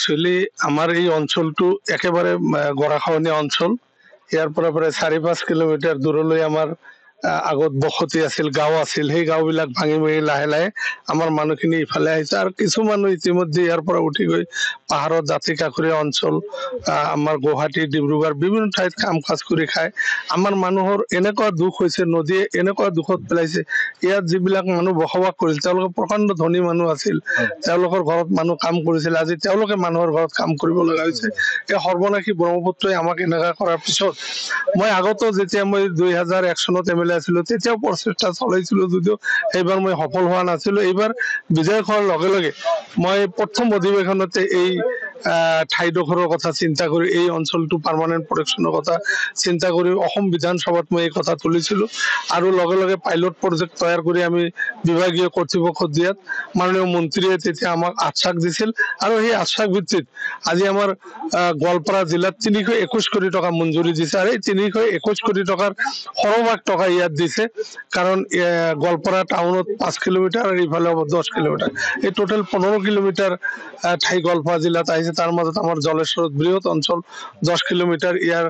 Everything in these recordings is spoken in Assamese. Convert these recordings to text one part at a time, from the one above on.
একচুয়ালি আমাৰ এই অঞ্চলটো একেবাৰে গৰাখহনীয়া অঞ্চল। ইয়াৰ পৰা প্ৰায় 4-5 কিলোমিটাৰ দূৰলৈ আমাৰ আগত বসতি আছিল, গাঁও আছিল। সেই গাঁওবিলাক ভাঙি ভাঙি লাহে লাহে আমাৰ মানুহখিনি ইফালে আহিছে আৰু কিছু মানুহ ইতিমধ্যে ইয়াৰ পৰা উঠি গৈ পাহাৰত দাঁতি কাষৰীয়া অঞ্চল, আমাৰ গুৱাহাটী, ডিব্ৰুগড় বিভিন্ন ঠাইত কাম কাজ কৰি খায়। আমাৰ মানুহৰ এনেকুৱা দুখ হৈছে, নদীয়ে এনেকুৱা দুখত পেলাইছে। ইয়াত যিবিলাক মানুহ বসবাস কৰিছিল তেওঁলোকে প্ৰকাণ্ড ধনী মানুহ আছিল, তেওঁলোকৰ ঘৰত মানুহ কাম কৰিছিল। আজি তেওঁলোকে মানুহৰ ঘৰত কাম কৰিব লগা হৈছে। এই সৰ্বনাশী ব্ৰহ্মপুত্ৰই আমাক এনেকুৱা কৰাৰ পিছত মই আগতো যেতিয়া মই 2001 চনত MLA আছিলো তেতিয়াও প্ৰচেষ্টা চলাইছিলো, যদিও সেইবাৰ মই সফল হোৱা নাছিলো। এইবাৰ বিজয় হোৱাৰ লগে লগে মই প্ৰথম অধিৱেশনতে এই ঠাইডোখৰৰ কথা চিন্তা কৰি, এই অঞ্চলটো পাৰ্মানেণ্ট প্ৰটেকশ্যনৰ কথা চিন্তা কৰি অসম বিধানসভাত মই এই কথা তুলিছিলো আৰু লগে লগে পাইলট প্ৰজেক্ট তৈয়াৰ কৰি আমি বিভাগীয় কৰ্তৃপক্ষত দিয়াত মাননীয় মন্ত্ৰীয়ে তেতিয়া আমাক আশ্বাস দিছিল আৰু সেই আশ্বাস ভিত্তিত আজি আমাৰ গোৱালপাৰা জিলাত 321 কোটি টকা মঞ্জুৰি দিছে। আৰু এই 321 কোটি টকাৰ সৰহভাগ টকা ইয়াত দিছে, কাৰণ গোৱালপাৰা টাউনত 5 কিলোমিটাৰ আৰু ইফালে 10 কিলোমিটাৰ, এই টোটেল 15 কিলোমিটাৰ ঠাই গোৱালপাৰা জিলাত আহিছে। তাৰ মাজত আমাৰ জলেশ্বৰত বৃহৎ অঞ্চল 10 কিলোমিটাৰ, ইয়াৰ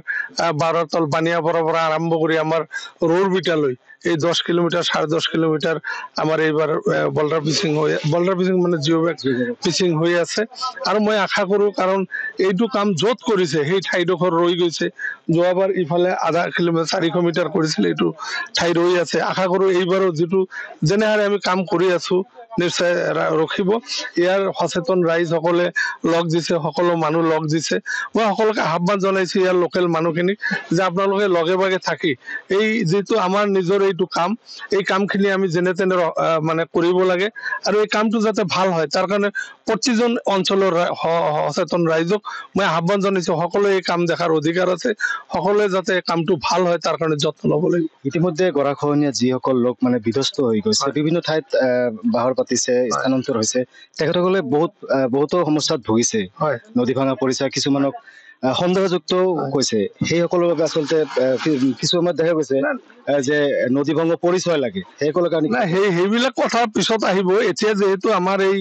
বাৰতল বানিয়াপৰাৰ পৰা আৰম্ভ কৰি আমাৰ ৰৌৰবিটালৈ এই 10 কিলোমিটাৰ 10.5 কিলোমিটাৰ আমাৰ এইবাৰ বল্ডাৰ পিচিং মানে জিঅ'বেগ পিচিং হৈ আছে। আৰু মই আশা কৰো, কাৰণ এইটো কাম য'ত কৰিছে সেই ঠাইডোখৰ ৰৈ গৈছে। যোৱাবাৰ ইফালে আধা কিলোমিটাৰ 400 মিটাৰ কৰিছিল, এইটো ঠাই ৰৈ আছে। আশা কৰো এইবাৰো যিটো যেনেহাৰে আমি কাম কৰি আছো নিশ্চয় ৰখিব। ইয়াৰ সচেতন ৰাইজসকলে লগ দিছে, সকলো মানুহ লগ দিছে। মই সকলোকে আহ্বান জনাইছো ইয়াৰ লোকেল মানুহখিনিক যে আপোনালোকে লগে ভাগে থাকি এই যিটো আমাৰ নিজৰ এইটো কাম, এই কামখিনি আমি যেনে তেনে মানে কৰিব লাগে আৰু এই কামটো যাতে ভাল হয় তাৰ কাৰণে প্ৰতিজন অঞ্চলৰ সচেতন ৰাইজক মই আহ্বান জনাইছো। সকলোৱে এই কাম দেখাৰ অধিকাৰ আছে, সকলোৱে যাতে কামটো ভাল হয় তাৰ কাৰণে যত্ন ল'ব লাগিব। ইতিমধ্যে গৰাখহনীয়া যিসকল লোক মানে বিধ্বস্ত হৈ গৈছে, বিভিন্ন ঠাইত বাহৰ পাতিছে, স্থানান্তৰ হৈছে, তেখেতসকলে বহুতো সমস্যাত ভুগিছে। নদী ভাঙা পৰিচয়, কিছুমানক সন্দেহযুক্ত কৈছে। সেইসকলৰ বাবে আচলতে কিছু সময়ত দেখা গৈছে যে নদী ভংগ পৰিচয় লাগে, সেইসকলৰ কাৰণে সেইবিলাক কথা পিছত আহিব। এতিয়া যিহেতু আমাৰ এই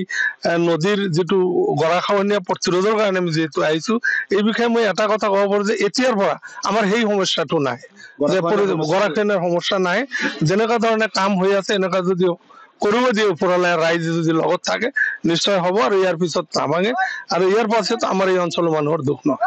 নদীৰ যিটো গৰাখহনীয়া প্ৰতিৰোধৰ কাৰণে আমি যিহেতু আহিছো, এই বিষয়ে মই এটা কথা ক'ব পাৰো যে এতিয়াৰ পৰা আমাৰ সেই সমস্যাটো নাই, যে গৰাখহনীয়াৰ সমস্যা নাই। যেনেকুৱা ধৰণে কাম হৈ আছে এনেকুৱা যদি কৰিব দিয়ে ওপৰলে, ৰাইজে যদি লগত থাকে নিশ্চয় হ'ব আৰু ইয়াৰ পিছত নাভাঙে আৰু ইয়াৰ পাছত আমাৰ এই অঞ্চলৰ মানুহৰ দুখ নহয়।